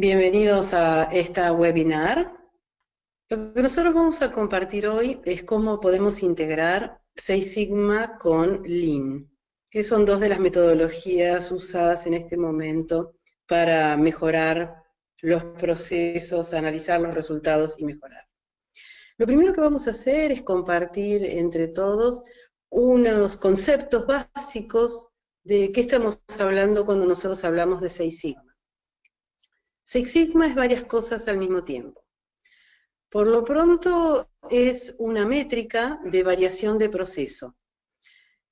Bienvenidos a esta webinar. Lo que nosotros vamos a compartir hoy es cómo podemos integrar Six Sigma con Lean, que son dos de las metodologías usadas en este momento para mejorar los procesos, analizar los resultados y mejorar. Lo primero que vamos a hacer es compartir entre todos unos conceptos básicos de qué estamos hablando cuando nosotros hablamos de Six Sigma. Six Sigma es varias cosas al mismo tiempo. Por lo pronto es una métrica de variación de proceso,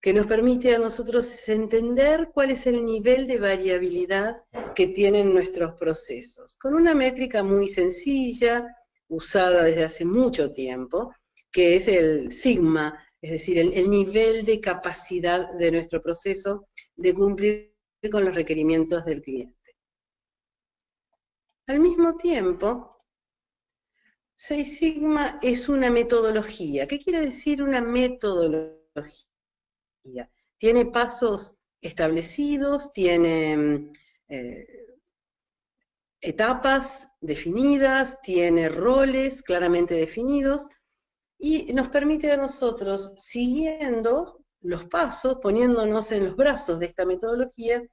que nos permite a nosotros entender cuál es el nivel de variabilidad que tienen nuestros procesos, con una métrica muy sencilla, usada desde hace mucho tiempo, que es el sigma, es decir, el nivel de capacidad de nuestro proceso de cumplir con los requerimientos del cliente. Al mismo tiempo, Six Sigma es una metodología. ¿Qué quiere decir una metodología? Tiene pasos establecidos, tiene etapas definidas, tiene roles claramente definidos y nos permite a nosotros, siguiendo los pasos, poniéndonos en los brazos de esta metodología,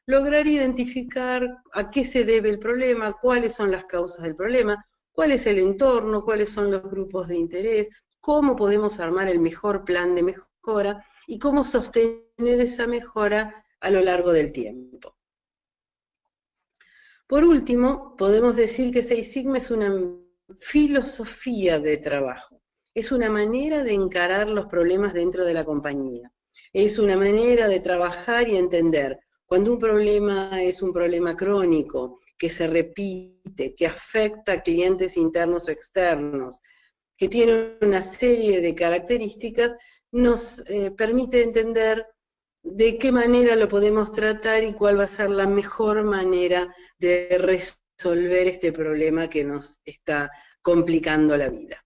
lograr identificar a qué se debe el problema, cuáles son las causas del problema, cuál es el entorno, cuáles son los grupos de interés, cómo podemos armar el mejor plan de mejora y cómo sostener esa mejora a lo largo del tiempo. Por último, podemos decir que Six Sigma es una filosofía de trabajo, es una manera de encarar los problemas dentro de la compañía, es una manera de trabajar y entender cuando un problema es un problema crónico, que se repite, que afecta a clientes internos o externos, que tiene una serie de características, nos permite entender de qué manera lo podemos tratar y cuál va a ser la mejor manera de resolver este problema que nos está complicando la vida.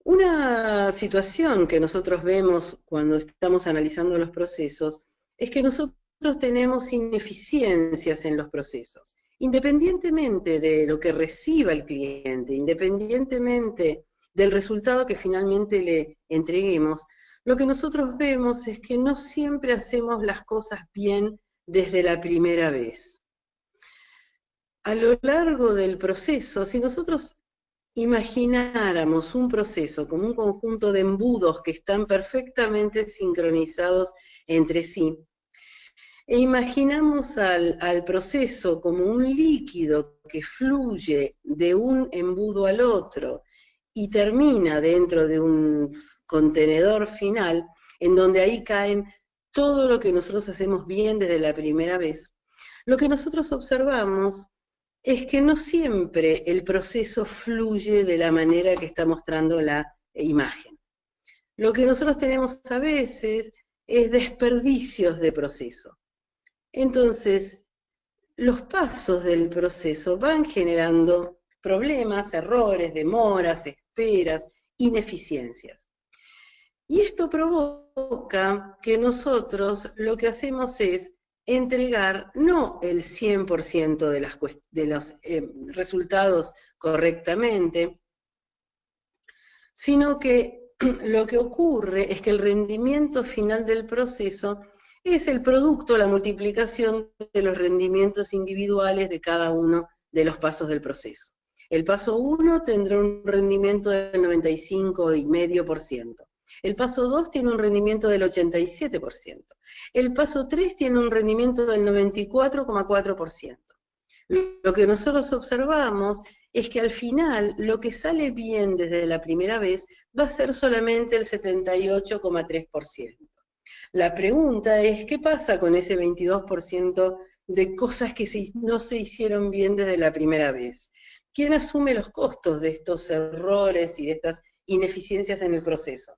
Una situación que nosotros vemos cuando estamos analizando los procesos es que nosotros tenemos ineficiencias en los procesos, independientemente de lo que reciba el cliente, independientemente del resultado que finalmente le entreguemos, lo que nosotros vemos es que no siempre hacemos las cosas bien desde la primera vez. A lo largo del proceso, si nosotros imagináramos un proceso como un conjunto de embudos que están perfectamente sincronizados entre sí, e imaginamos al proceso como un líquido que fluye de un embudo al otro y termina dentro de un contenedor final, en donde ahí caen todo lo que nosotros hacemos bien desde la primera vez, lo que nosotros observamos es que no siempre el proceso fluye de la manera que está mostrando la imagen. Lo que nosotros tenemos a veces es desperdicios de proceso. Entonces, los pasos del proceso van generando problemas, errores, demoras, esperas, ineficiencias. Y esto provoca que nosotros lo que hacemos es entregar no el 100% de los resultados correctamente, sino que lo que ocurre es que el rendimiento final del proceso es el producto, la multiplicación de los rendimientos individuales de cada uno de los pasos del proceso. El paso 1 tendrá un rendimiento del 95,5%. El paso 2 tiene un rendimiento del 87%. El paso 3 tiene un rendimiento del 94,4%. Lo que nosotros observamos es que al final lo que sale bien desde la primera vez va a ser solamente el 78,3%. La pregunta es, ¿qué pasa con ese 22% de cosas que no se hicieron bien desde la primera vez? ¿Quién asume los costos de estos errores y de estas ineficiencias en el proceso?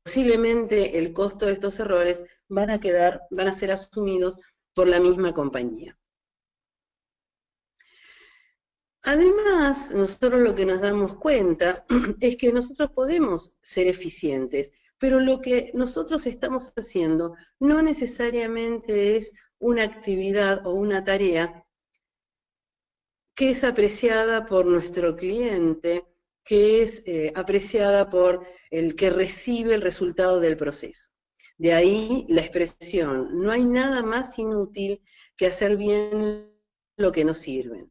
Posiblemente el costo de estos errores van a ser asumidos por la misma compañía. Además, nosotros lo que nos damos cuenta es que nosotros podemos ser eficientes, pero lo que nosotros estamos haciendo no necesariamente es una actividad o una tarea que es apreciada por nuestro cliente, que es apreciada por el que recibe el resultado del proceso. De ahí la expresión, no hay nada más inútil que hacer bien lo que nos sirve.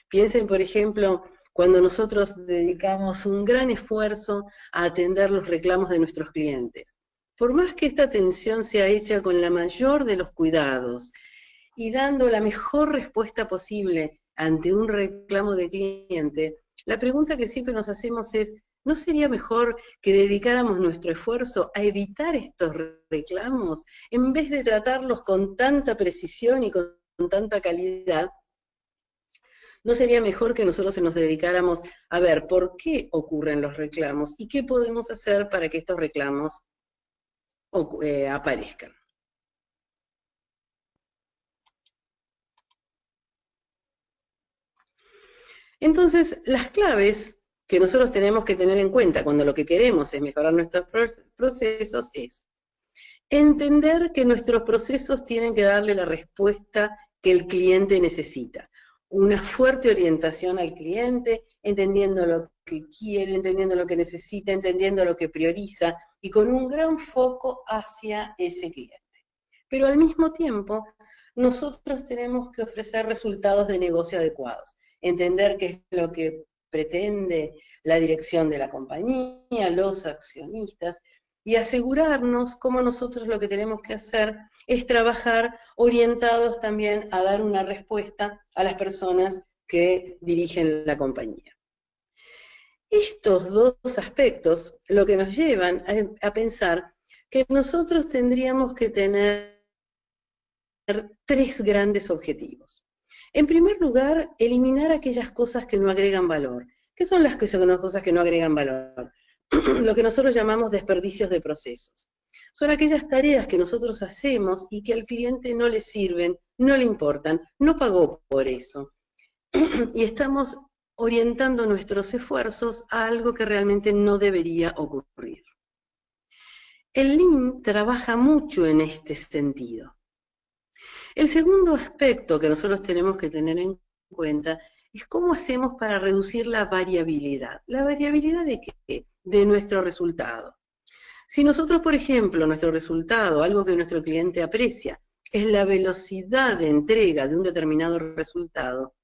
Piensen, por ejemplo, cuando nosotros dedicamos un gran esfuerzo a atender los reclamos de nuestros clientes. Por más que esta atención sea hecha con la mayor de los cuidados y dando la mejor respuesta posible ante un reclamo de cliente, la pregunta que siempre nos hacemos es, ¿no sería mejor que dedicáramos nuestro esfuerzo a evitar estos reclamos en vez de tratarlos con tanta precisión y con tanta calidad? ¿No sería mejor que nosotros nos dedicáramos a ver por qué ocurren los reclamos y qué podemos hacer para que estos reclamos aparezcan? Entonces, las claves que nosotros tenemos que tener en cuenta cuando lo que queremos es mejorar nuestros procesos es entender que nuestros procesos tienen que darle la respuesta que el cliente necesita. Una fuerte orientación al cliente, entendiendo lo que quiere, entendiendo lo que necesita, entendiendo lo que prioriza, y con un gran foco hacia ese cliente. Pero al mismo tiempo, nosotros tenemos que ofrecer resultados de negocio adecuados, entender qué es lo que pretende la dirección de la compañía, los accionistas, y asegurarnos como nosotros lo que tenemos que hacer es trabajar orientados también a dar una respuesta a las personas que dirigen la compañía. Estos dos aspectos lo que nos llevan a pensar que nosotros tendríamos que tener tres grandes objetivos. En primer lugar, eliminar aquellas cosas que no agregan valor. ¿Qué son las cosas que no agregan valor? Lo que nosotros llamamos desperdicios de procesos. Son aquellas tareas que nosotros hacemos y que al cliente no le sirven, no le importan, no pagó por eso. Y estamos orientando nuestros esfuerzos a algo que realmente no debería ocurrir. El Lean trabaja mucho en este sentido. El segundo aspecto que nosotros tenemos que tener en cuenta es cómo hacemos para reducir la variabilidad. ¿La variabilidad de qué? De nuestro resultado. Si nosotros, por ejemplo, nuestro resultado, algo que nuestro cliente aprecia, es la velocidad de entrega de un determinado resultado,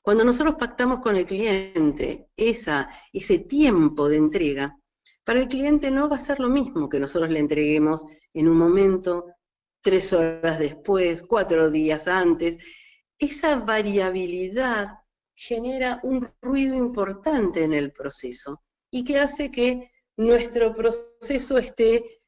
cuando nosotros pactamos con el cliente ese tiempo de entrega, para el cliente no va a ser lo mismo que nosotros le entreguemos en un momento, 3 horas después, 4 días antes. Esa variabilidad genera un ruido importante en el proceso y que hace que nuestro proceso esté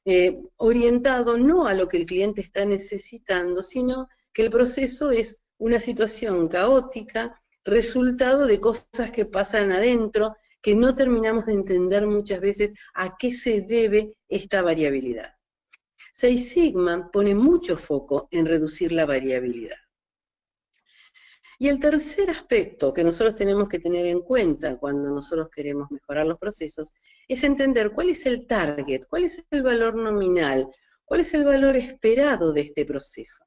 orientado no a lo que el cliente está necesitando, sino que el proceso es una situación caótica, resultado de cosas que pasan adentro, que no terminamos de entender muchas veces a qué se debe esta variabilidad. Six Sigma pone mucho foco en reducir la variabilidad. Y el tercer aspecto que nosotros tenemos que tener en cuenta cuando nosotros queremos mejorar los procesos es entender cuál es el target, cuál es el valor nominal, cuál es el valor esperado de este proceso.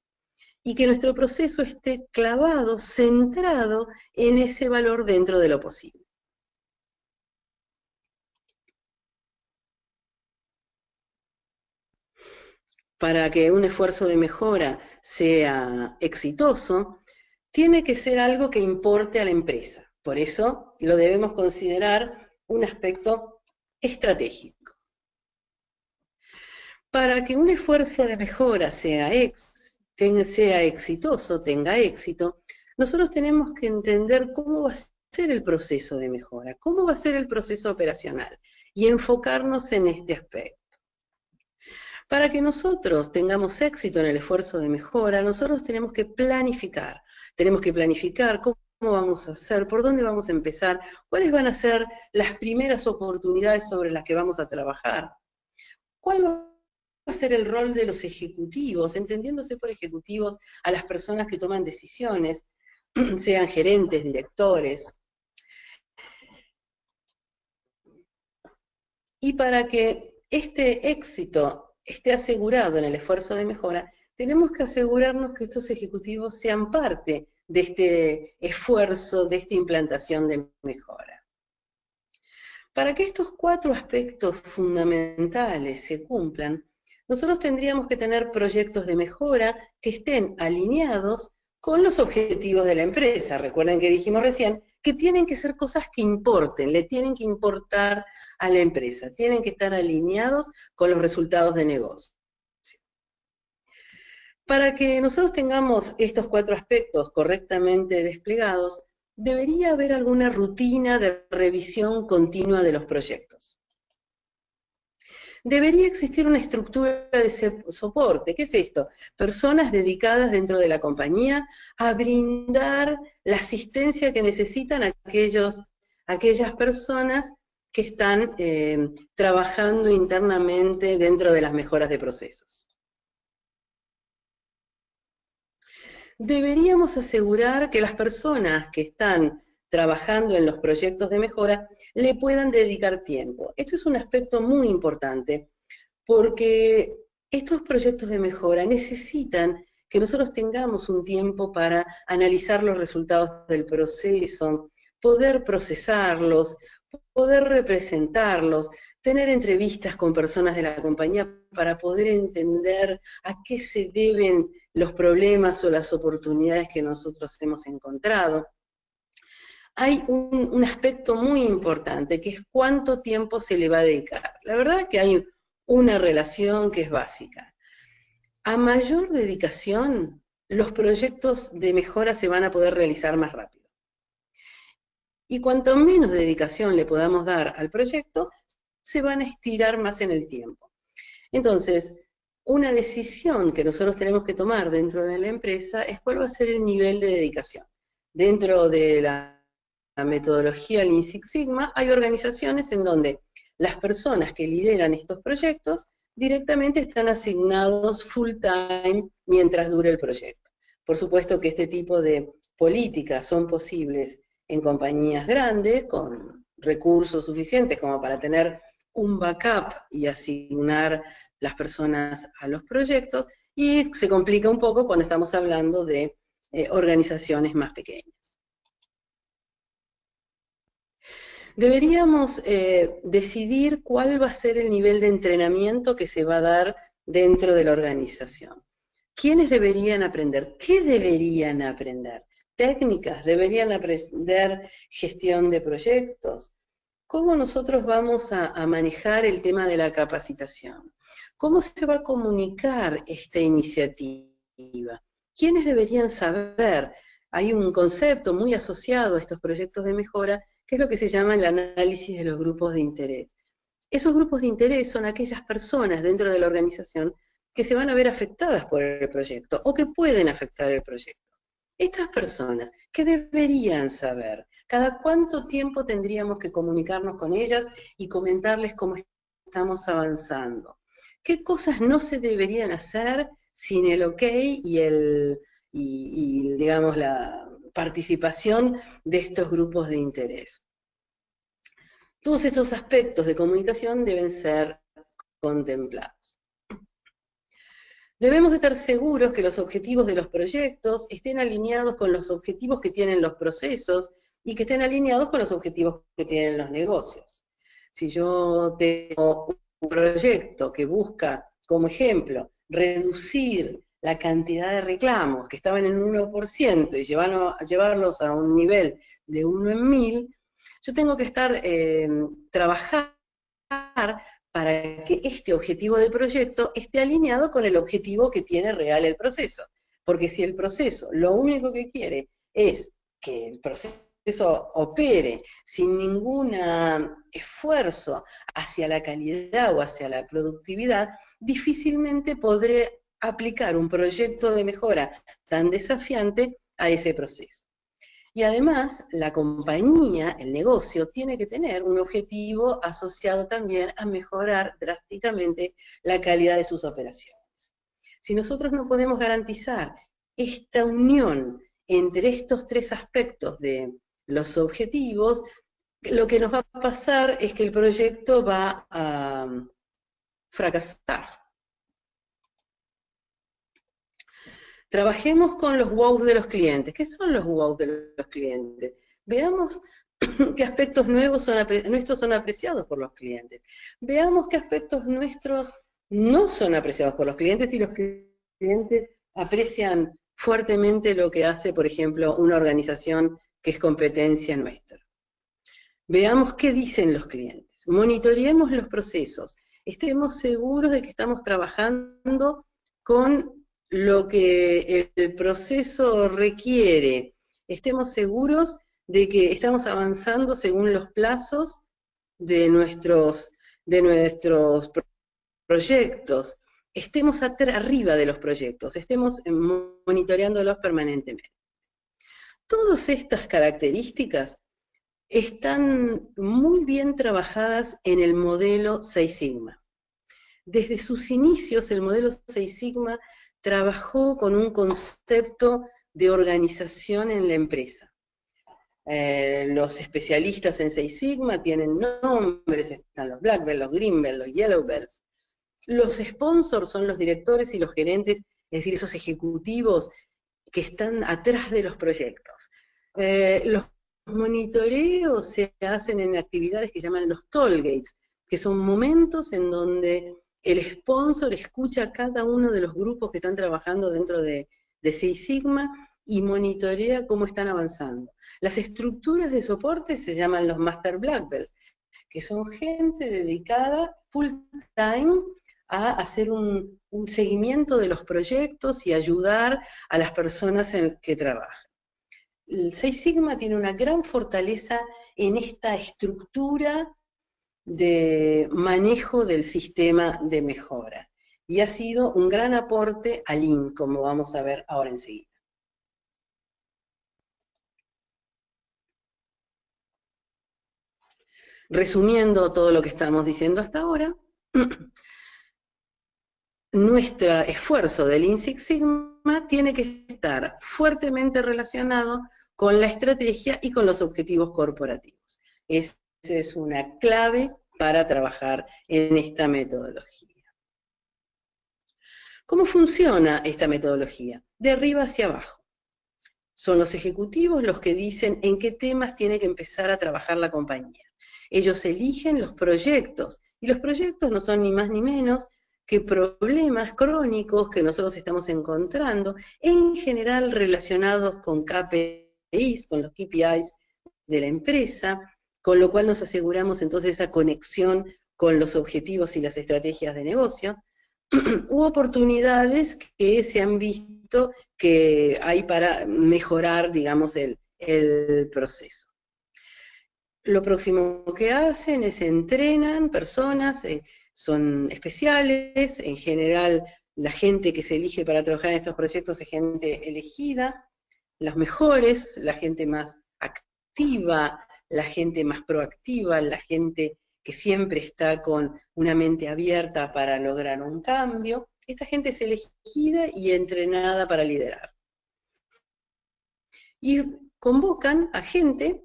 Y que nuestro proceso esté clavado, centrado en ese valor dentro de lo posible. Para que un esfuerzo de mejora sea exitoso, tiene que ser algo que importe a la empresa. Por eso lo debemos considerar un aspecto estratégico. Para que un esfuerzo de mejora sea exitoso, tenga éxito, nosotros tenemos que entender cómo va a ser el proceso de mejora, cómo va a ser el proceso operacional y enfocarnos en este aspecto. Para que nosotros tengamos éxito en el esfuerzo de mejora, nosotros tenemos que planificar cómo vamos a hacer, por dónde vamos a empezar, cuáles van a ser las primeras oportunidades sobre las que vamos a trabajar, cuál va a ser el rol de los ejecutivos, entendiéndose por ejecutivos a las personas que toman decisiones, sean gerentes, directores. Y para que este éxito esté asegurado en el esfuerzo de mejora, tenemos que asegurarnos que estos ejecutivos sean parte de este esfuerzo, de esta implantación de mejora. Para que estos 4 aspectos fundamentales se cumplan, nosotros tendríamos que tener proyectos de mejora que estén alineados con los objetivos de la empresa. Recuerden que dijimos recién que tienen que ser cosas que importen, le tienen que importar a la empresa, tienen que estar alineados con los resultados de negocio. Para que nosotros tengamos estos 4 aspectos correctamente desplegados, debería haber alguna rutina de revisión continua de los proyectos. Debería existir una estructura de soporte. ¿Qué es esto? Personas dedicadas dentro de la compañía a brindar la asistencia que necesitan aquellas personas que están trabajando internamente dentro de las mejoras de procesos. Deberíamos asegurar que las personas que están trabajando en los proyectos de mejora le puedan dedicar tiempo. Esto es un aspecto muy importante, porque estos proyectos de mejora necesitan que nosotros tengamos un tiempo para analizar los resultados del proceso, poder procesarlos, poder representarlos, tener entrevistas con personas de la compañía para poder entender a qué se deben los problemas o las oportunidades que nosotros hemos encontrado. Hay un aspecto muy importante, que es cuánto tiempo se le va a dedicar. La verdad es que hay una relación que es básica. A mayor dedicación, los proyectos de mejora se van a poder realizar más rápido. Y cuanto menos dedicación le podamos dar al proyecto, se van a estirar más en el tiempo. Entonces, una decisión que nosotros tenemos que tomar dentro de la empresa es cuál va a ser el nivel de dedicación. Dentro de la metodología Lean Six Sigma hay organizaciones en donde las personas que lideran estos proyectos directamente están asignados full time mientras dure el proyecto. Por supuesto que este tipo de políticas son posibles en compañías grandes, con recursos suficientes como para tener un backup y asignar las personas a los proyectos, y se complica un poco cuando estamos hablando de organizaciones más pequeñas. Deberíamos decidir cuál va a ser el nivel de entrenamiento que se va a dar dentro de la organización. ¿Quiénes deberían aprender? ¿Qué deberían aprender? ¿Técnicas? ¿Deberían aprender gestión de proyectos? ¿Cómo nosotros vamos a manejar el tema de la capacitación? ¿Cómo se va a comunicar esta iniciativa? ¿Quiénes deberían saber? Hay un concepto muy asociado a estos proyectos de mejora, que es lo que se llama el análisis de los grupos de interés. Esos grupos de interés son aquellas personas dentro de la organización que se van a ver afectadas por el proyecto o que pueden afectar el proyecto. Estas personas, ¿qué deberían saber? ¿Cada cuánto tiempo tendríamos que comunicarnos con ellas y comentarles cómo estamos avanzando? ¿Qué cosas no se deberían hacer sin el ok y digamos, la participación de estos grupos de interés? Todos estos aspectos de comunicación deben ser contemplados. Debemos estar seguros que los objetivos de los proyectos estén alineados con los objetivos que tienen los procesos y que estén alineados con los objetivos que tienen los negocios. Si yo tengo un proyecto que busca, como ejemplo, reducir la cantidad de reclamos que estaban en un 1% y llevarlos a un nivel de 1 en 1000, yo tengo que estar trabajar para que este objetivo de proyecto esté alineado con el objetivo que tiene real el proceso. Porque si el proceso lo único que quiere es que el proceso opere sin ningún esfuerzo hacia la calidad o hacia la productividad, difícilmente podré aplicar un proyecto de mejora tan desafiante a ese proceso. Y además, la compañía, el negocio, tiene que tener un objetivo asociado también a mejorar drásticamente la calidad de sus operaciones. Si nosotros no podemos garantizar esta unión entre estos 3 aspectos de los objetivos, lo que nos va a pasar es que el proyecto va a fracasar. Trabajemos con los wows de los clientes. ¿Qué son los wows de los clientes? Veamos qué aspectos nuestros son apreciados por los clientes. Veamos qué aspectos nuestros no son apreciados por los clientes y los clientes aprecian fuertemente lo que hace, por ejemplo, una organización que es competencia nuestra. Veamos qué dicen los clientes. Monitoreemos los procesos. Estemos seguros de que estamos trabajando con lo que el proceso requiere. Estemos seguros de que estamos avanzando según los plazos de nuestros proyectos. Estemos arriba de los proyectos, estemos monitoreándolos permanentemente. Todas estas características están muy bien trabajadas en el modelo Six Sigma. Desde sus inicios, el modelo Six Sigma trabajó con un concepto de organización en la empresa. Los especialistas en Six Sigma tienen nombres, están los Black Belts, los Green Belts, los Yellow Belts. Los sponsors son los directores y los gerentes, es decir, esos ejecutivos que están atrás de los proyectos. Los monitoreos se hacen en actividades que llaman los toll gates, que son momentos en donde el sponsor escucha a cada uno de los grupos que están trabajando dentro de Six Sigma y monitorea cómo están avanzando. Las estructuras de soporte se llaman los Master Black Belts, que son gente dedicada full time a hacer un seguimiento de los proyectos y ayudar a las personas que trabajan. El Six Sigma tiene una gran fortaleza en esta estructura de manejo del sistema de mejora. Y ha sido un gran aporte al Lean, como vamos a ver ahora enseguida. Resumiendo todo lo que estamos diciendo hasta ahora, nuestro esfuerzo del Lean Six Sigma tiene que estar fuertemente relacionado con la estrategia y con los objetivos corporativos. Esa es una clave para trabajar en esta metodología. ¿Cómo funciona esta metodología? De arriba hacia abajo. Son los ejecutivos los que dicen en qué temas tiene que empezar a trabajar la compañía. Ellos eligen los proyectos, y los proyectos no son ni más ni menos que problemas crónicos que nosotros estamos encontrando, en general relacionados con KPIs, con los KPIs de la empresa, con lo cual nos aseguramos entonces esa conexión con los objetivos y las estrategias de negocio, u oportunidades que se han visto que hay para mejorar, digamos, el proceso. Lo próximo que hacen es entrenan personas, son especiales, en general la gente que se elige para trabajar en estos proyectos es gente elegida, los mejores, la gente más activa, la gente más proactiva, la gente que siempre está con una mente abierta para lograr un cambio. Esta gente es elegida y entrenada para liderar. Y convocan a gente,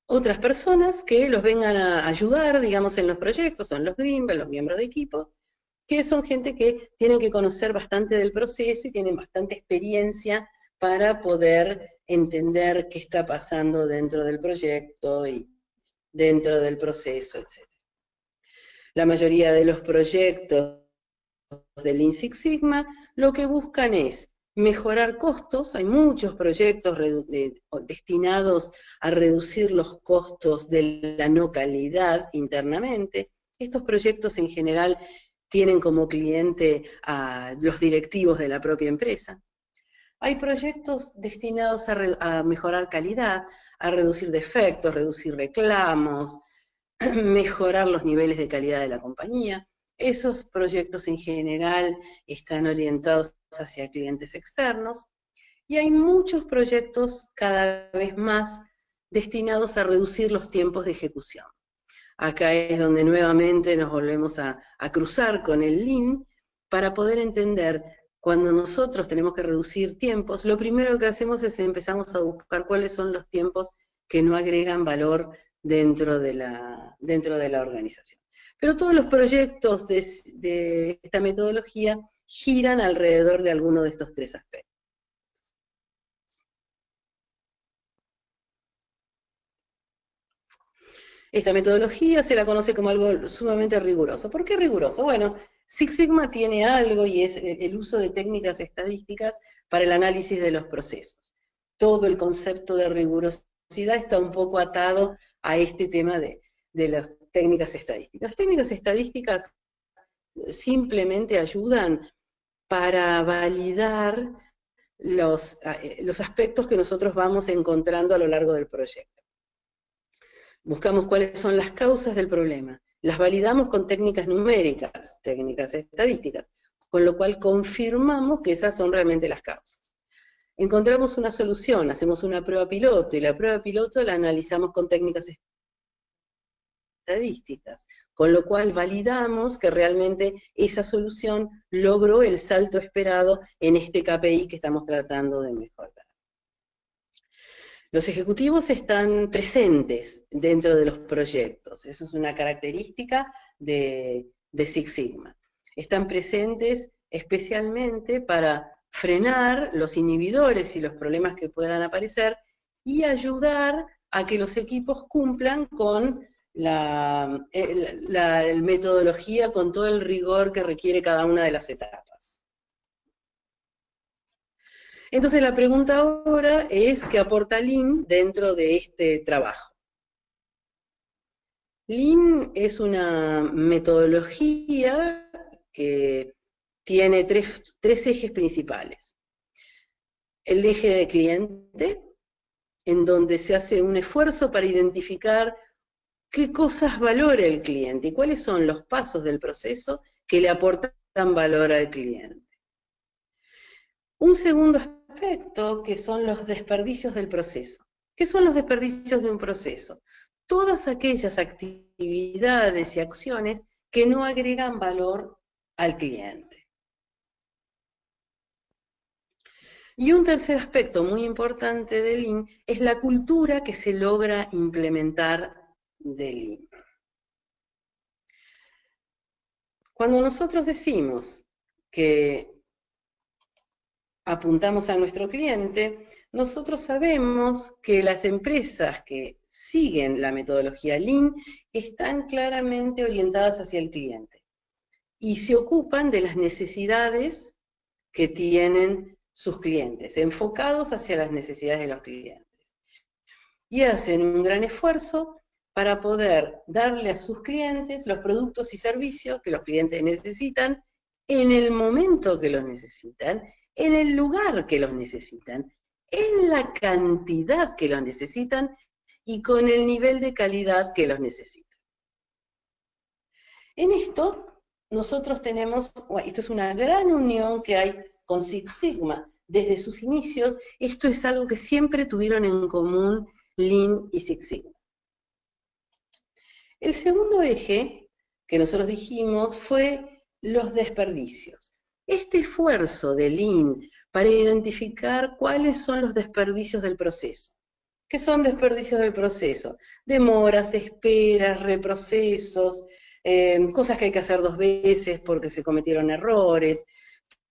otras personas que los vengan a ayudar, digamos, en los proyectos, son los Green Belt, los miembros de equipos, que son gente que tienen que conocer bastante del proceso y tienen bastante experiencia para poder entender qué está pasando dentro del proyecto y dentro del proceso, etc. La mayoría de los proyectos del Lean Six Sigma lo que buscan es mejorar costos. Hay muchos proyectos destinados a reducir los costos de la no calidad internamente. Estos proyectos en general tienen como cliente a los directivos de la propia empresa. Hay proyectos destinados a mejorar calidad, a reducir defectos, reducir reclamos, mejorar los niveles de calidad de la compañía. Esos proyectos en general están orientados hacia clientes externos, y hay muchos proyectos cada vez más destinados a reducir los tiempos de ejecución. Acá es donde nuevamente nos volvemos a cruzar con el Lean para poder entender cuando nosotros tenemos que reducir tiempos. Lo primero que hacemos es empezamos a buscar cuáles son los tiempos que no agregan valor dentro de la organización. Pero todos los proyectos de esta metodología giran alrededor de alguno de estos tres aspectos. Esta metodología se la conoce como algo sumamente riguroso. ¿Por qué riguroso? Bueno, Six Sigma tiene algo y es el uso de técnicas estadísticas para el análisis de los procesos. Todo el concepto de rigurosidad está un poco atado a este tema de las técnicas estadísticas. Las técnicas estadísticas simplemente ayudan para validar los aspectos que nosotros vamos encontrando a lo largo del proyecto. Buscamos cuáles son las causas del problema, las validamos con técnicas numéricas, técnicas estadísticas, con lo cual confirmamos que esas son realmente las causas. Encontramos una solución, hacemos una prueba piloto, y la prueba piloto la analizamos con técnicas estadísticas, con lo cual validamos que realmente esa solución logró el salto esperado en este KPI que estamos tratando de mejorar. Los ejecutivos están presentes dentro de los proyectos, eso es una característica de Six Sigma. Están presentes especialmente para frenar los inhibidores y los problemas que puedan aparecer y ayudar a que los equipos cumplan con la metodología, con todo el rigor que requiere cada una de las etapas. Entonces la pregunta ahora es, ¿qué aporta Lean dentro de este trabajo? Lean es una metodología que tiene tres ejes principales. El eje de cliente, en donde se hace un esfuerzo para identificar qué cosas valora el cliente y cuáles son los pasos del proceso que le aportan valor al cliente. Un segundo aspecto que son los desperdicios del proceso. ¿Qué son los desperdicios de un proceso? Todas aquellas actividades y acciones que no agregan valor al cliente. Y un tercer aspecto muy importante de Lean es la cultura que se logra implementar de Lean. Cuando nosotros decimos que apuntamos a nuestro cliente, nosotros sabemos que las empresas que siguen la metodología Lean están claramente orientadas hacia el cliente y se ocupan de las necesidades que tienen sus clientes, enfocados hacia las necesidades de los clientes. Y hacen un gran esfuerzo para poder darle a sus clientes los productos y servicios que los clientes necesitan en el momento que los necesitan, en el lugar que los necesitan, en la cantidad que los necesitan y con el nivel de calidad que los necesitan. En esto, nosotros tenemos, esto es una gran unión que hay con Six Sigma. Desde sus inicios, esto es algo que siempre tuvieron en común Lean y Six Sigma. El segundo eje que nosotros dijimos fue los desperdicios. Este esfuerzo de Lean para identificar cuáles son los desperdicios del proceso. ¿Qué son desperdicios del proceso? Demoras, esperas, reprocesos, cosas que hay que hacer 2 veces porque se cometieron errores,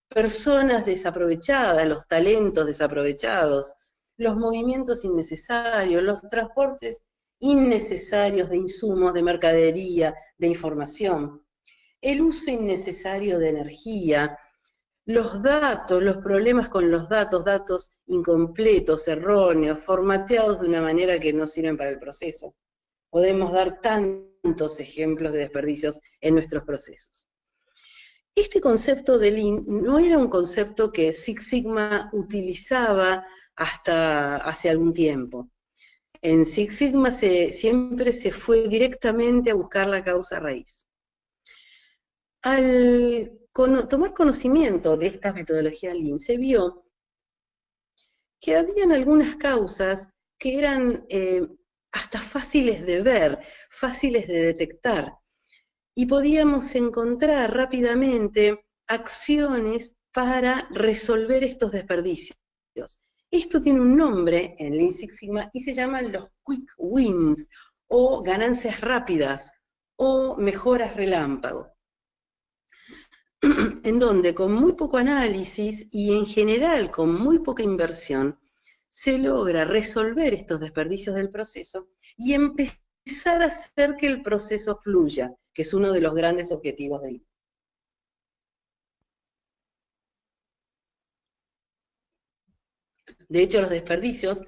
personas desaprovechadas, los talentos desaprovechados, los movimientos innecesarios, los transportes innecesarios de insumos, de mercadería, de información, el uso innecesario de energía, los datos, los problemas con los datos, datos incompletos, erróneos, formateados de una manera que no sirven para el proceso. Podemos dar tantos ejemplos de desperdicios en nuestros procesos. Este concepto de Lean no era un concepto que Six Sigma utilizaba hasta hace algún tiempo. En Six Sigma siempre se fue directamente a buscar la causa raíz. Al tomar conocimiento de esta metodología Lean, se vio que habían algunas causas que eran hasta fáciles de ver, fáciles de detectar, y podíamos encontrar rápidamente acciones para resolver estos desperdicios. Esto tiene un nombre en Lean Six Sigma y se llaman los quick wins, o ganancias rápidas, o mejoras relámpago, en donde con muy poco análisis y en general con muy poca inversión, se logra resolver estos desperdicios del proceso y empezar a hacer que el proceso fluya, que es uno de los grandes objetivos del. De hecho, los desperdicios,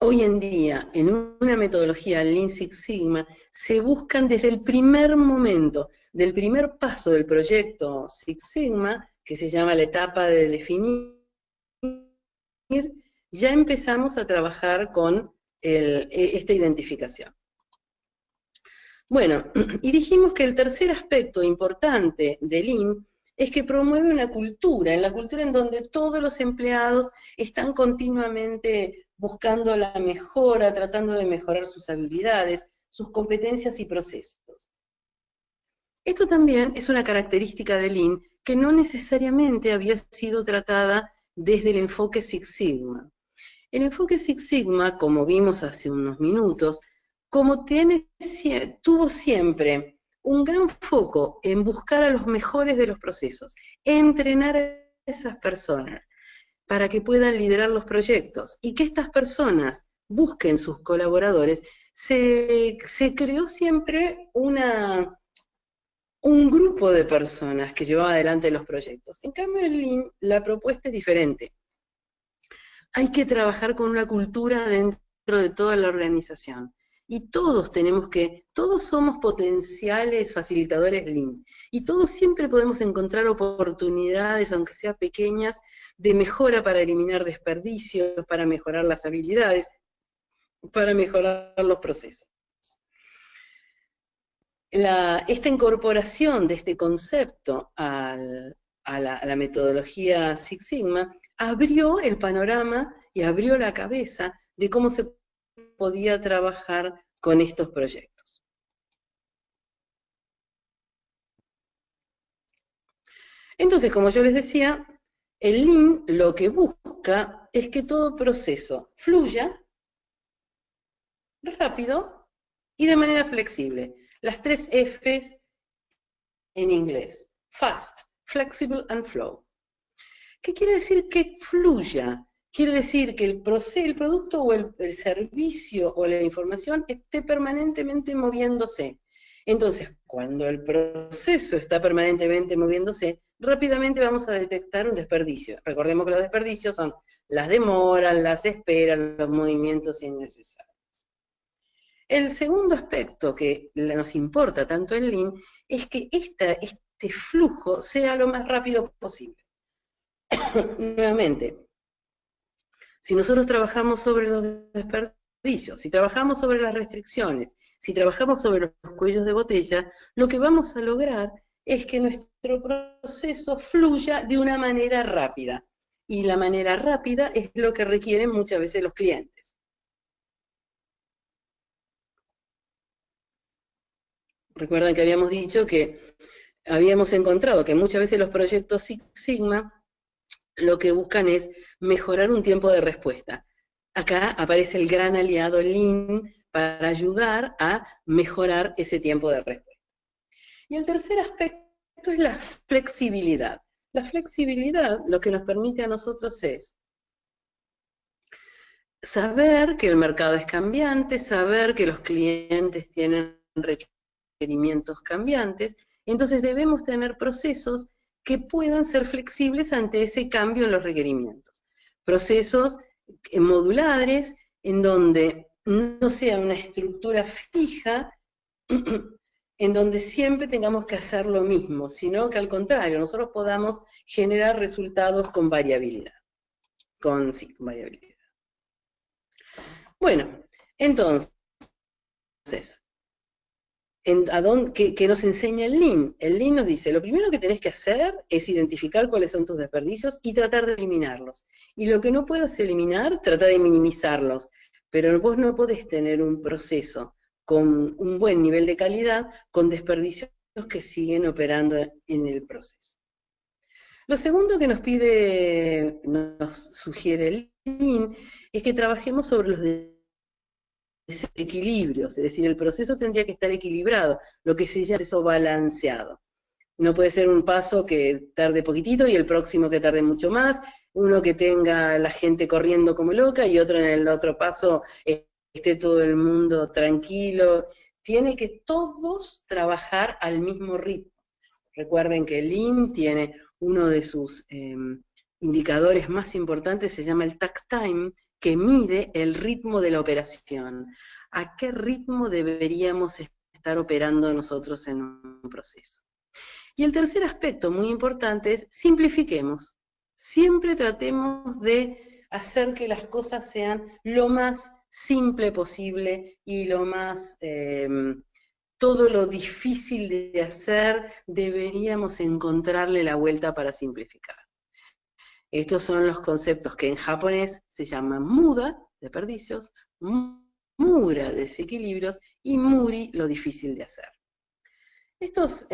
hoy en día, en una metodología Lean Six Sigma, se buscan desde el primer momento, del primer paso del proyecto Six Sigma, que se llama la etapa de definir, ya empezamos a trabajar con esta identificación. Bueno, y dijimos que el tercer aspecto importante del Lean es que promueve una cultura, en la cultura en donde todos los empleados están continuamente buscando la mejora, tratando de mejorar sus habilidades, sus competencias y procesos. Esto también es una característica del Lean que no necesariamente había sido tratada desde el enfoque Six Sigma. El enfoque Six Sigma, como vimos hace unos minutos, como tuvo siempre un gran foco en buscar a los mejores de los procesos, entrenar a esas personas para que puedan liderar los proyectos y que estas personas busquen sus colaboradores, se creó siempre un grupo de personas que llevaba adelante los proyectos. En cambio, en Lean la propuesta es diferente. Hay que trabajar con una cultura dentro de toda la organización. Y todos somos potenciales facilitadores Lean. Y todos siempre podemos encontrar oportunidades, aunque sean pequeñas, de mejora para eliminar desperdicios, para mejorar las habilidades, para mejorar los procesos. Esta incorporación de este concepto a la metodología Six Sigma abrió el panorama y abrió la cabeza de cómo se podía trabajar con estos proyectos. Entonces, como yo les decía, el Lean lo que busca es que todo proceso fluya rápido y de manera flexible. Las 3 Fs en inglés: fast, flexible and flow. ¿Qué quiere decir que fluya? Quiere decir que el producto o el servicio o la información esté permanentemente moviéndose. Entonces, cuando el proceso está permanentemente moviéndose, rápidamente vamos a detectar un desperdicio. Recordemos que los desperdicios son las demoras, las esperas, los movimientos innecesarios. El segundo aspecto que nos importa tanto en Lean es que este flujo sea lo más rápido posible. Nuevamente, si nosotros trabajamos sobre los desperdicios, si trabajamos sobre las restricciones, si trabajamos sobre los cuellos de botella, lo que vamos a lograr es que nuestro proceso fluya de una manera rápida. Y la manera rápida es lo que requieren muchas veces los clientes. Recuerdan que habíamos dicho que habíamos encontrado que muchas veces los proyectos Six Sigma lo que buscan es mejorar un tiempo de respuesta. Acá aparece el gran aliado Lean para ayudar a mejorar ese tiempo de respuesta. Y el tercer aspecto es la flexibilidad. La flexibilidad lo que nos permite a nosotros es saber que el mercado es cambiante, saber que los clientes tienen requerimientos cambiantes, entonces debemos tener procesos que puedan ser flexibles ante ese cambio en los requerimientos. Procesos modulares en donde no sea una estructura fija, en donde siempre tengamos que hacer lo mismo, sino que al contrario, nosotros podamos generar resultados con variabilidad. Con variabilidad. Bueno, entonces, ¿qué nos enseña el Lean? El Lean nos dice, lo primero que tenés que hacer es identificar cuáles son tus desperdicios y tratar de eliminarlos. Y lo que no puedas eliminar, trata de minimizarlos. Pero vos no podés tener un proceso con un buen nivel de calidad con desperdicios que siguen operando en el proceso. Lo segundo que nos sugiere el Lean es que trabajemos sobre los desequilibrios, es decir, el proceso tendría que estar equilibrado, lo que se llama proceso balanceado. No puede ser un paso que tarde poquitito y el próximo que tarde mucho más, uno que tenga la gente corriendo como loca y otro en el otro paso esté todo el mundo tranquilo. Tiene que todos trabajar al mismo ritmo. Recuerden que Lean tiene uno de sus indicadores más importantes, se llama el takt time, que mide el ritmo de la operación. ¿A qué ritmo deberíamos estar operando nosotros en un proceso? Y el tercer aspecto muy importante es simplifiquemos. Siempre tratemos de hacer que las cosas sean lo más simple posible y lo más, todo lo difícil de hacer, deberíamos encontrarle la vuelta para simplificar. Estos son los conceptos que en japonés se llaman muda, desperdicios, mura, desequilibrios, y muri, lo difícil de hacer. Estos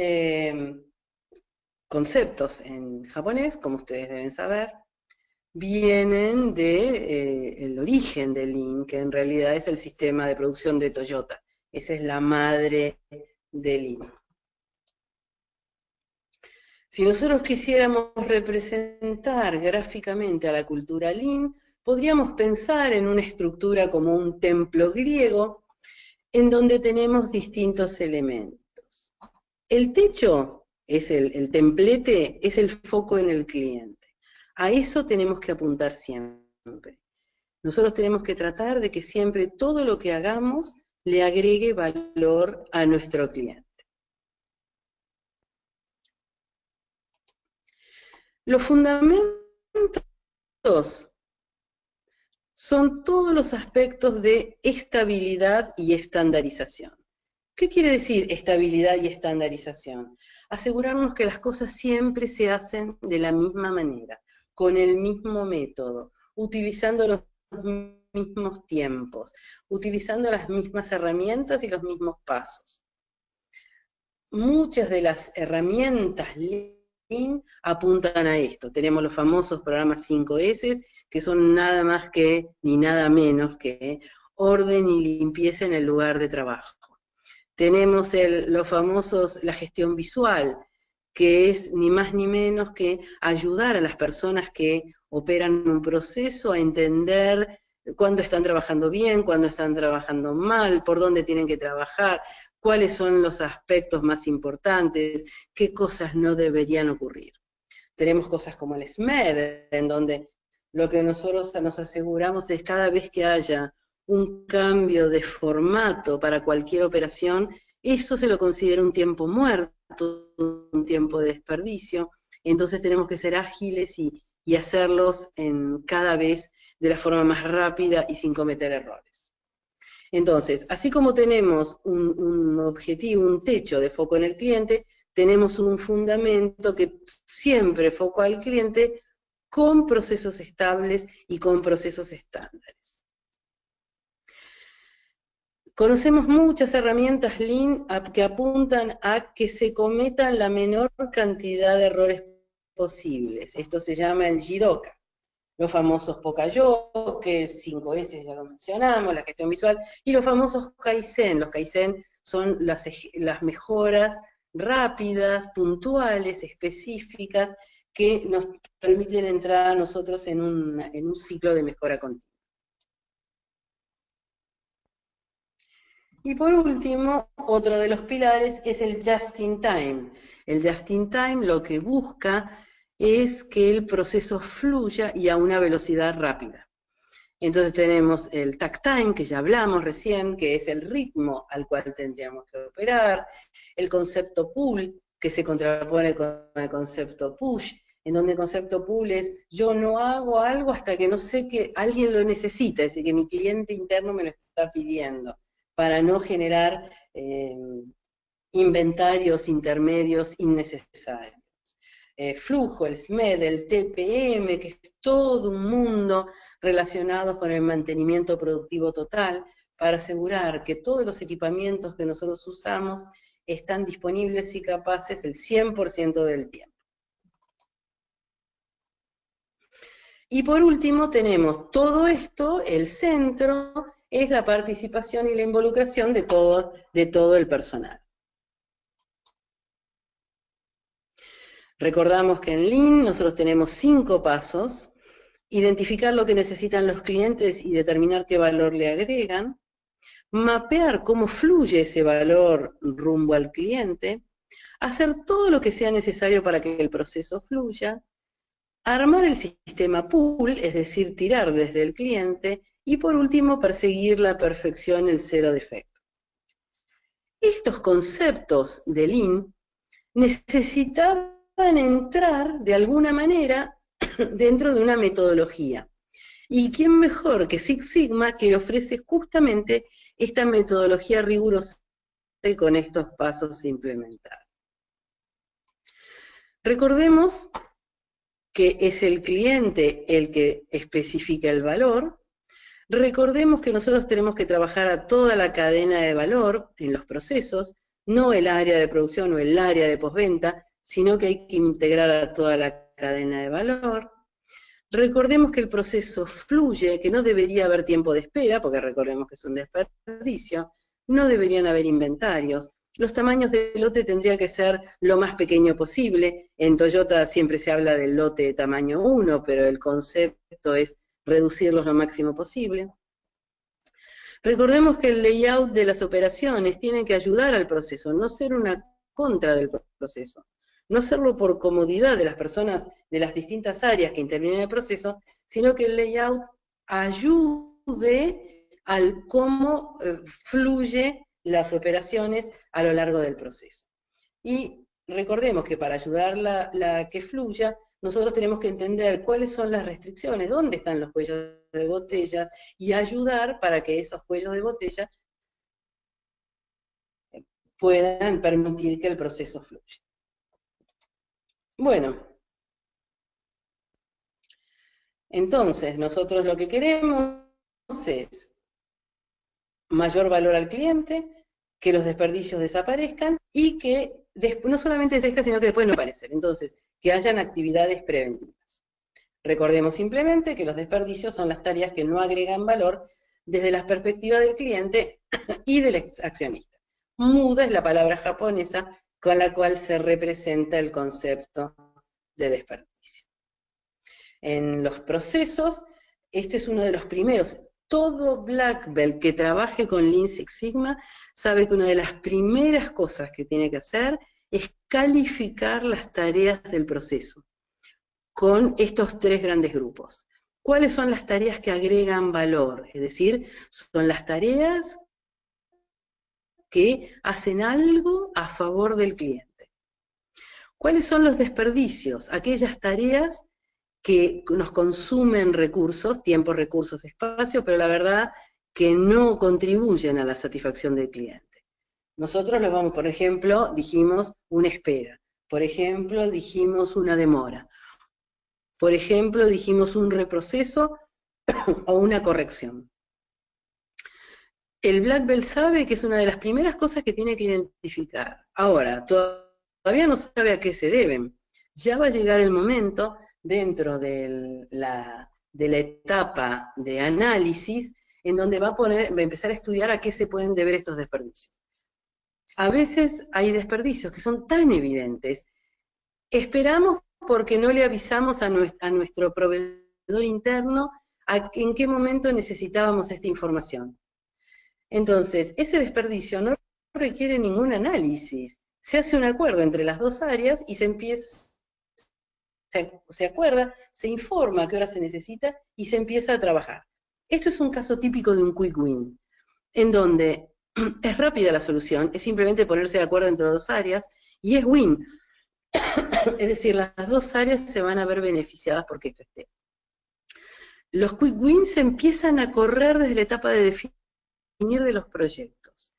conceptos en japonés, como ustedes deben saber, vienen del origen del Lean, que en realidad es el sistema de producción de Toyota. Esa es la madre del Lean. Si nosotros quisiéramos representar gráficamente a la cultura Lean, podríamos pensar en una estructura como un templo griego, en donde tenemos distintos elementos. El techo, es el templete, es el foco en el cliente. A eso tenemos que apuntar siempre. Nosotros tenemos que tratar de que siempre todo lo que hagamos le agregue valor a nuestro cliente. Los fundamentos son todos los aspectos de estabilidad y estandarización. ¿Qué quiere decir estabilidad y estandarización? Asegurarnos que las cosas siempre se hacen de la misma manera, con el mismo método, utilizando los mismos tiempos, utilizando las mismas herramientas y los mismos pasos. Muchas de las herramientas Lean apuntan a esto. Tenemos los famosos programas 5S, que son nada más que, ni nada menos que, orden y limpieza en el lugar de trabajo. Tenemos los famosos, la gestión visual, que es ni más ni menos que ayudar a las personas que operan un proceso a entender cuándo están trabajando bien, cuándo están trabajando mal, por dónde tienen que trabajar, cuáles son los aspectos más importantes, qué cosas no deberían ocurrir. Tenemos cosas como el SMED, en donde lo que nosotros nos aseguramos es cada vez que haya un cambio de formato para cualquier operación, eso se lo considera un tiempo muerto, un tiempo de desperdicio, entonces tenemos que ser ágiles y hacerlos cada vez de la forma más rápida y sin cometer errores. Entonces, así como tenemos un objetivo, un techo de foco en el cliente, tenemos un fundamento que siempre foco al cliente con procesos estables y con procesos estándares. Conocemos muchas herramientas Lean que apuntan a que se cometan la menor cantidad de errores posibles. Esto se llama el Jidoka. Los famosos Pokayo, que 5S ya lo mencionamos, la gestión visual, y los famosos Kaizen. Los Kaizen son las mejoras rápidas, puntuales, específicas, que nos permiten entrar a nosotros en un ciclo de mejora continua. Y por último, otro de los pilares es el just in time. El just in time lo que busca es que el proceso fluya y a una velocidad rápida. Entonces tenemos el takt time, que ya hablamos recién, que es el ritmo al cual tendríamos que operar, el concepto pull, que se contrapone con el concepto push, en donde el concepto pull es yo no hago algo hasta que no sé que alguien lo necesita, es decir, que mi cliente interno me lo está pidiendo, para no generar inventarios intermedios innecesarios. Flujo, el SMED, el TPM, que es todo un mundo relacionado con el mantenimiento productivo total, para asegurar que todos los equipamientos que nosotros usamos están disponibles y capaces el 100% del tiempo. Y por último tenemos todo esto, el centro, es la participación y la involucración de todo el personal. Recordamos que en Lean nosotros tenemos 5 pasos: identificar lo que necesitan los clientes y determinar qué valor le agregan, mapear cómo fluye ese valor rumbo al cliente, hacer todo lo que sea necesario para que el proceso fluya, armar el sistema pool, es decir, tirar desde el cliente, y por último, perseguir la perfección, el cero defecto. Estos conceptos de Lean necesitaban entrar de alguna manera dentro de una metodología. ¿Y quién mejor que Six Sigma, que ofrece justamente esta metodología rigurosa con estos pasos implementados? Recordemos que es el cliente el que especifica el valor. Recordemos que nosotros tenemos que trabajar a toda la cadena de valor en los procesos, no el área de producción o el área de postventa, sino que hay que integrar a toda la cadena de valor. Recordemos que el proceso fluye, que no debería haber tiempo de espera, porque recordemos que es un desperdicio, no deberían haber inventarios. Los tamaños del lote tendrían que ser lo más pequeño posible. En Toyota siempre se habla del lote de tamaño 1, pero el concepto es reducirlos lo máximo posible. Recordemos que el layout de las operaciones tiene que ayudar al proceso, no ser una contra del proceso. No hacerlo por comodidad de las personas de las distintas áreas que intervienen en el proceso, sino que el layout ayude al cómo fluye las operaciones a lo largo del proceso. Y recordemos que para ayudar la que fluya, nosotros tenemos que entender cuáles son las restricciones, dónde están los cuellos de botella, y ayudar para que esos cuellos de botella puedan permitir que el proceso fluya. Bueno, entonces nosotros lo que queremos es mayor valor al cliente, que los desperdicios desaparezcan y que no solamente desaparezcan, sino que después no aparecen. Entonces, que hayan actividades preventivas. Recordemos simplemente que los desperdicios son las tareas que no agregan valor desde la perspectiva del cliente y del accionista. Muda es la palabra japonesa con la cual se representa el concepto de desperdicio. En los procesos, este es uno de los primeros. Todo Black Belt que trabaje con Lean Six Sigma sabe que una de las primeras cosas que tiene que hacer es calificar las tareas del proceso con estos 3 grandes grupos. ¿Cuáles son las tareas que agregan valor? Es decir, son las tareas que hacen algo a favor del cliente. ¿Cuáles son los desperdicios? Aquellas tareas que nos consumen recursos, tiempo, recursos, espacio, pero la verdad que no contribuyen a la satisfacción del cliente. Nosotros lo vamos, por ejemplo, dijimos una espera, por ejemplo, dijimos una demora, por ejemplo, dijimos un reproceso o una corrección. El Black Belt sabe que es una de las primeras cosas que tiene que identificar. Ahora, todavía no sabe a qué se deben. Ya va a llegar el momento, dentro de la etapa de análisis, en donde va a empezar a estudiar a qué se pueden deber estos desperdicios. A veces hay desperdicios que son tan evidentes. Esperamos porque no le avisamos a nuestro proveedor interno en qué momento necesitábamos esta información. Entonces, ese desperdicio no requiere ningún análisis. Se hace un acuerdo entre las 2 áreas y se acuerda, se informa a qué hora se necesita y se empieza a trabajar. Esto es un caso típico de un quick win, en donde es rápida la solución, es simplemente ponerse de acuerdo entre 2 áreas y es win. Es decir, las 2 áreas se van a ver beneficiadas porque esto esté. Los quick wins empiezan a correr desde la etapa de definir de los proyectos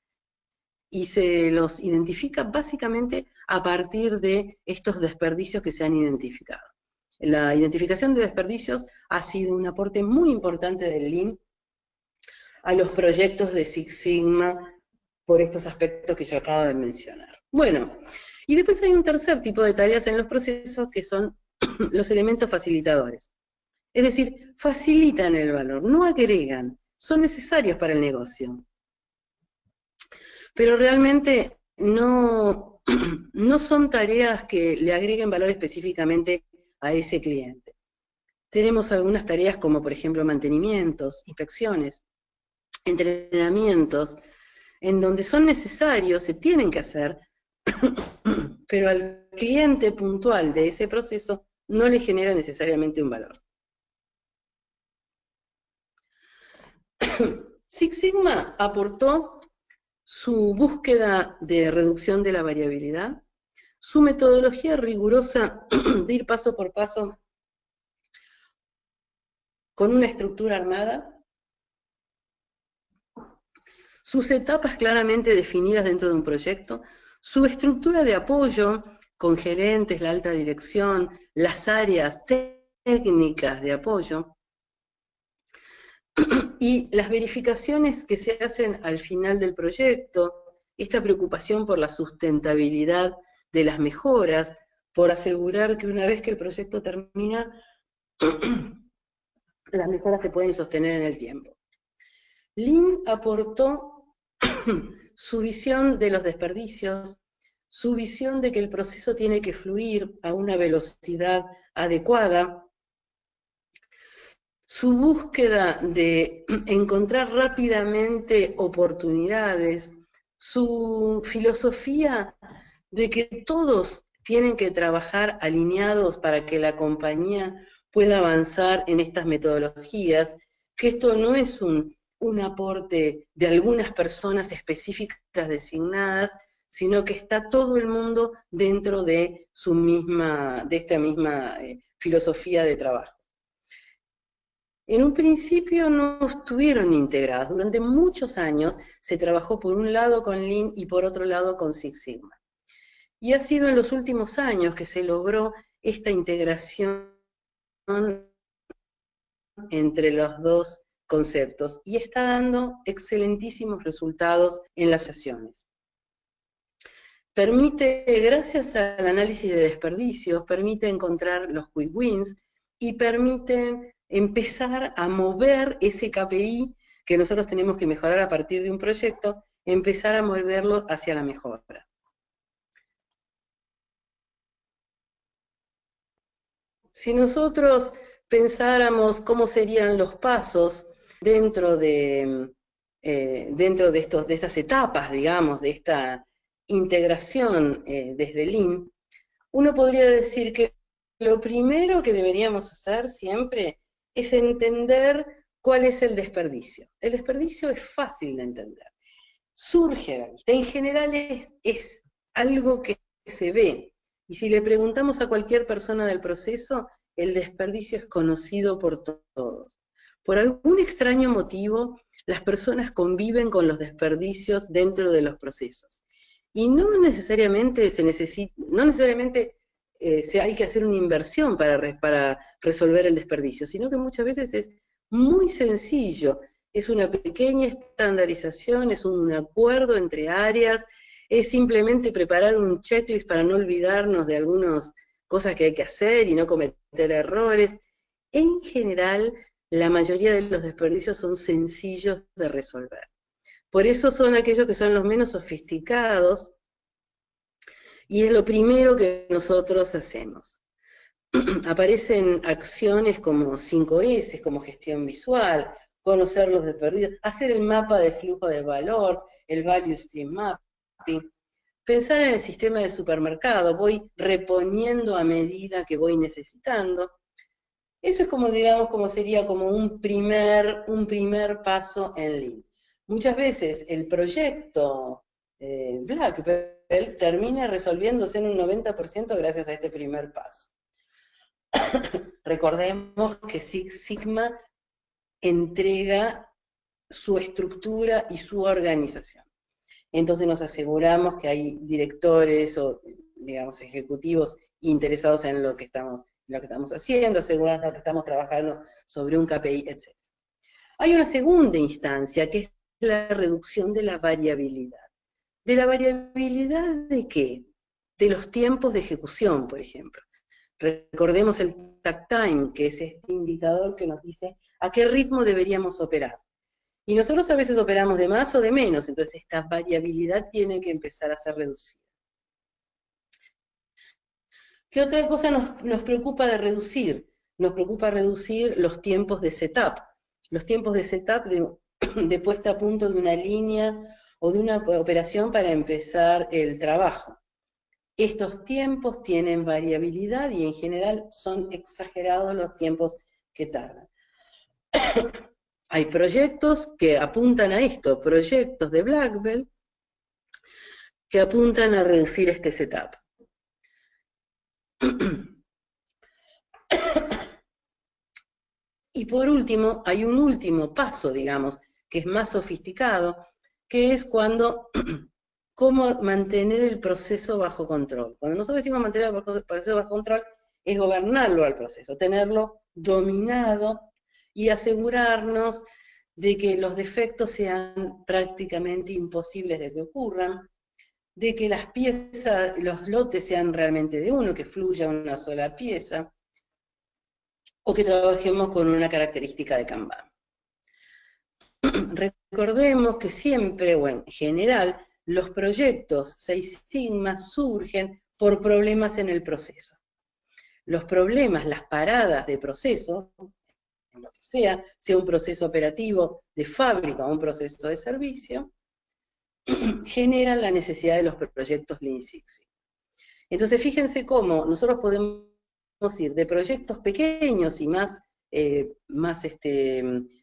y se los identifica básicamente a partir de estos desperdicios que se han identificado. La identificación de desperdicios ha sido un aporte muy importante del Lean a los proyectos de Six Sigma por estos aspectos que yo acabo de mencionar. Bueno, y después hay un tercer tipo de tareas en los procesos que son los elementos facilitadores. Es decir, facilitan el valor, no agregan, son necesarios para el negocio, pero realmente no, no son tareas que le agreguen valor específicamente a ese cliente. Tenemos algunas tareas como, por ejemplo, mantenimientos, inspecciones, entrenamientos, en donde son necesarios, se tienen que hacer, pero al cliente puntual de ese proceso no le genera necesariamente un valor. Six Sigma aportó su búsqueda de reducción de la variabilidad, su metodología rigurosa de ir paso por paso con una estructura armada, sus etapas claramente definidas dentro de un proyecto, su estructura de apoyo con gerentes, la alta dirección, las áreas técnicas de apoyo, y las verificaciones que se hacen al final del proyecto, esta preocupación por la sustentabilidad de las mejoras, por asegurar que una vez que el proyecto termina, las mejoras se pueden sostener en el tiempo. Lean aportó su visión de los desperdicios, su visión de que el proceso tiene que fluir a una velocidad adecuada, su búsqueda de encontrar rápidamente oportunidades, su filosofía de que todos tienen que trabajar alineados para que la compañía pueda avanzar en estas metodologías, que esto no es un aporte de algunas personas específicas designadas, sino que está todo el mundo dentro de esta misma filosofía de trabajo. En un principio no estuvieron integradas, durante muchos años se trabajó por un lado con Lean y por otro lado con Six Sigma. Y ha sido en los últimos años que se logró esta integración entre los dos conceptos y está dando excelentísimos resultados en las sesiones. Permite, gracias al análisis de desperdicios, permite encontrar los quick wins y permite empezar a mover ese KPI que nosotros tenemos que mejorar a partir de un proyecto, empezar a moverlo hacia la mejora. Si nosotros pensáramos cómo serían los pasos dentro de estas etapas, digamos, de esta integración desde Lean, uno podría decir que lo primero que deberíamos hacer siempre es entender cuál es el desperdicio. El desperdicio es fácil de entender. Surge a la vista. En general es algo que se ve. Y si le preguntamos a cualquier persona del proceso, el desperdicio es conocido por todos. Por algún extraño motivo, las personas conviven con los desperdicios dentro de los procesos. Y no necesariamente hay que hacer una inversión para resolver el desperdicio, sino que muchas veces es muy sencillo. Es una pequeña estandarización, es un acuerdo entre áreas, es simplemente preparar un checklist para no olvidarnos de algunas cosas que hay que hacer y no cometer errores. En general, la mayoría de los desperdicios son sencillos de resolver. Por eso son aquellos que son los menos sofisticados y es lo primero que nosotros hacemos. Aparecen acciones como 5S, como gestión visual, conocer los desperdicios, hacer el mapa de flujo de valor, el Value Stream Mapping, pensar en el sistema de supermercado, voy reponiendo a medida que voy necesitando. Eso es como, digamos, como sería como un primer paso en Lean. Muchas veces el proyecto Black Belt termina resolviéndose en un 90% gracias a este primer paso. Recordemos que Six Sigma entrega su estructura y su organización. Entonces nos aseguramos que hay directores o, digamos, ejecutivos interesados en lo que estamos haciendo, asegurando que estamos trabajando sobre un KPI, etc. Hay una segunda instancia, que es la reducción de la variabilidad. ¿De la variabilidad de qué? De los tiempos de ejecución, por ejemplo. Recordemos el takt time, que es este indicador que nos dice a qué ritmo deberíamos operar. Y nosotros a veces operamos de más o de menos, entonces esta variabilidad tiene que empezar a ser reducida. ¿Qué otra cosa nos preocupa de reducir? Nos preocupa reducir los tiempos de setup. Los tiempos de setup de puesta a punto de una línea o de una operación para empezar el trabajo. Estos tiempos tienen variabilidad y en general son exagerados los tiempos que tardan. Hay proyectos que apuntan a esto, proyectos de Black Belt que apuntan a reducir este setup. Y por último, hay un último paso, digamos, que es más sofisticado, que es cuando, cómo mantener el proceso bajo control. Cuando nosotros decimos mantener el proceso bajo control, es gobernarlo al proceso, tenerlo dominado y asegurarnos de que los defectos sean prácticamente imposibles de que ocurran, de que las piezas, los lotes sean realmente de uno, que fluya una sola pieza, o que trabajemos con una característica de Kanban. Recordemos que siempre, o en general, los proyectos Six Sigma surgen por problemas en el proceso. Los problemas, las paradas de proceso, en lo que sea un proceso operativo de fábrica o un proceso de servicio, generan la necesidad de los proyectos Lean Six Sigma. Entonces, fíjense cómo nosotros podemos ir de proyectos pequeños y más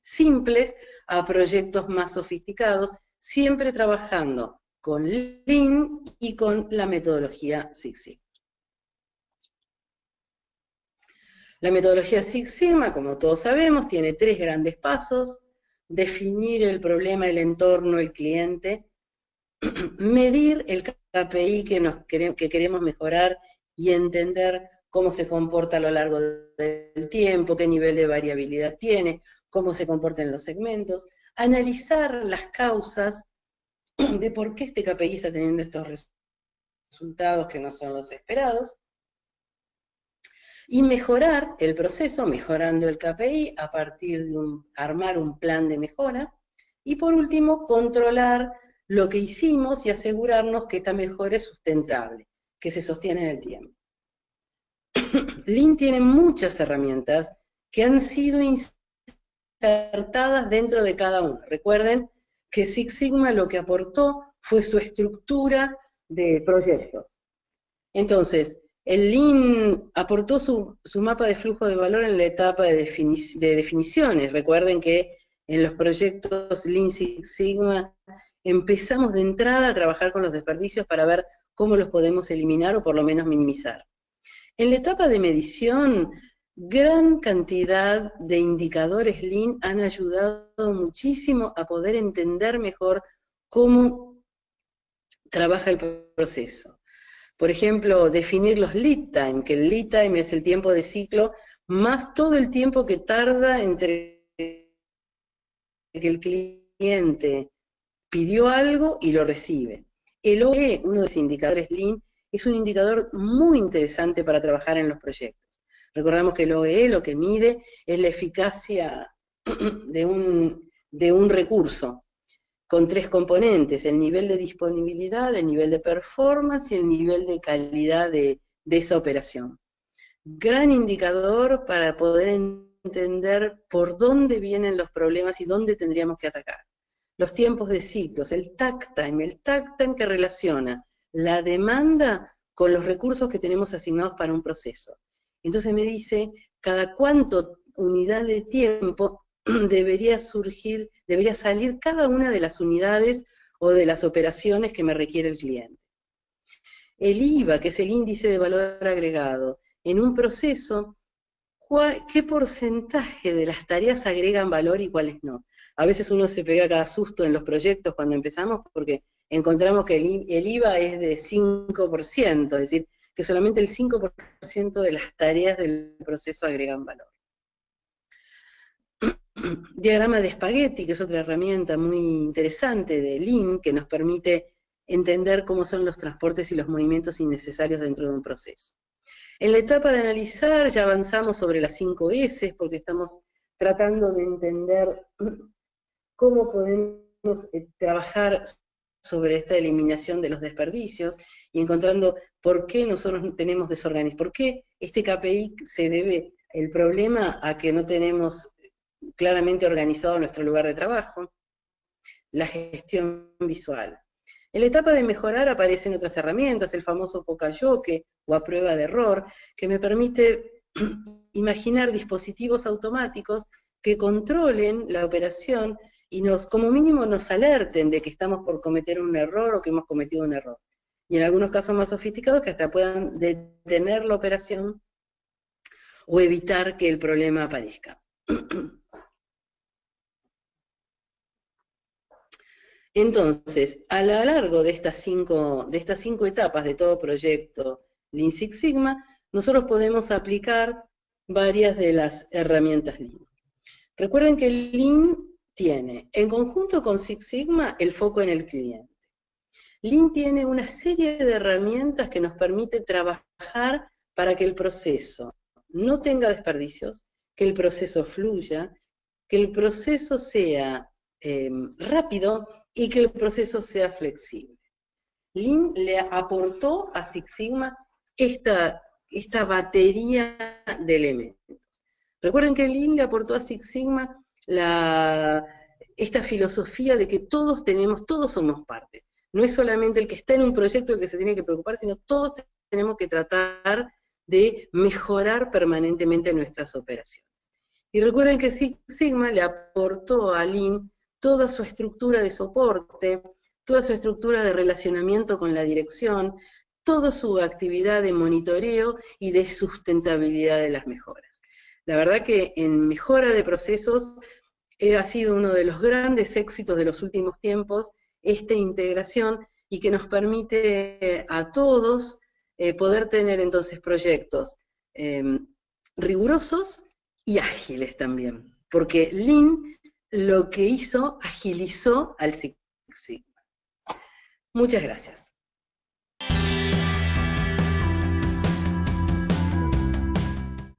simples a proyectos más sofisticados, siempre trabajando con Lean y con la metodología Six Sigma. La metodología Six Sigma, como todos sabemos, tiene 3 grandes pasos: definir el problema, el entorno, el cliente, medir el KPI que queremos mejorar y entender cómo se comporta a lo largo del tiempo, qué nivel de variabilidad tiene, cómo se comportan los segmentos, analizar las causas de por qué este KPI está teniendo estos resultados que no son los esperados, y mejorar el proceso, mejorando el KPI a partir de armar un plan de mejora, y por último, controlar lo que hicimos y asegurarnos que esta mejora es sustentable, que se sostiene en el tiempo. Lean tiene muchas herramientas que han sido insertadas dentro de cada uno. Recuerden que Six Sigma lo que aportó fue su estructura de proyectos. Entonces, el Lean aportó su mapa de flujo de valor en la etapa de definiciones. Recuerden que en los proyectos Lean Six Sigma empezamos de entrada a trabajar con los desperdicios para ver cómo los podemos eliminar o por lo menos minimizar. En la etapa de medición, gran cantidad de indicadores Lean han ayudado muchísimo a poder entender mejor cómo trabaja el proceso. Por ejemplo, definir los lead time, que el lead time es el tiempo de ciclo, más todo el tiempo que tarda entre que el cliente pidió algo y lo recibe. El OE, uno de los indicadores Lean, es un indicador muy interesante para trabajar en los proyectos. Recordamos que el OE lo que mide es la eficacia de un recurso, con 3 componentes: el nivel de disponibilidad, el nivel de performance y el nivel de calidad de esa operación. Gran indicador para poder entender por dónde vienen los problemas y dónde tendríamos que atacar. Los tiempos de ciclos, el takt time que relaciona la demanda con los recursos que tenemos asignados para un proceso. Entonces me dice cada cuánto unidad de tiempo debería salir cada una de las unidades o de las operaciones que me requiere el cliente. El IVA, que es el índice de valor agregado, en un proceso, ¿qué porcentaje de las tareas agregan valor y cuáles no? A veces uno se pega cada susto en los proyectos cuando empezamos porque encontramos que el IVA es de 5%, es decir, que solamente el 5% de las tareas del proceso agregan valor. Diagrama de espagueti, que es otra herramienta muy interesante de Lean, que nos permite entender cómo son los transportes y los movimientos innecesarios dentro de un proceso. En la etapa de analizar ya avanzamos sobre las 5 S, porque estamos tratando de entender cómo podemos trabajar sobre esta eliminación de los desperdicios y encontrando por qué nosotros tenemos desorganización, por qué este KPI se debe el problema a que no tenemos claramente organizado nuestro lugar de trabajo, la gestión visual. En la etapa de mejorar aparecen otras herramientas, el famoso Pokayoke o a prueba de error, que me permite imaginar dispositivos automáticos que controlen la operación y como mínimo nos alerten de que estamos por cometer un error o que hemos cometido un error. Y en algunos casos más sofisticados que hasta puedan detener la operación o evitar que el problema aparezca. Entonces, a lo largo de estas cinco etapas de todo proyecto Lean Six Sigma, nosotros podemos aplicar varias de las herramientas Lean. Recuerden que el Lean tiene, en conjunto con Six Sigma, el foco en el cliente. Lean tiene una serie de herramientas que nos permite trabajar para que el proceso no tenga desperdicios, que el proceso fluya, que el proceso sea rápido y que el proceso sea flexible. Lean le aportó a Six Sigma esta batería de elementos. Recuerden que Lean le aportó a Six Sigma esta filosofía de que todos somos parte. No es solamente el que está en un proyecto el que se tiene que preocupar, sino todos tenemos que tratar de mejorar permanentemente nuestras operaciones. Y recuerden que Six Sigma le aportó a Lean toda su estructura de soporte, toda su estructura de relacionamiento con la dirección, toda su actividad de monitoreo y de sustentabilidad de las mejoras. La verdad que en mejora de procesos ha sido uno de los grandes éxitos de los últimos tiempos, esta integración, y que nos permite a todos poder tener entonces proyectos rigurosos y ágiles también, porque Lean lo que hizo, agilizó al Six Sigma. Muchas gracias.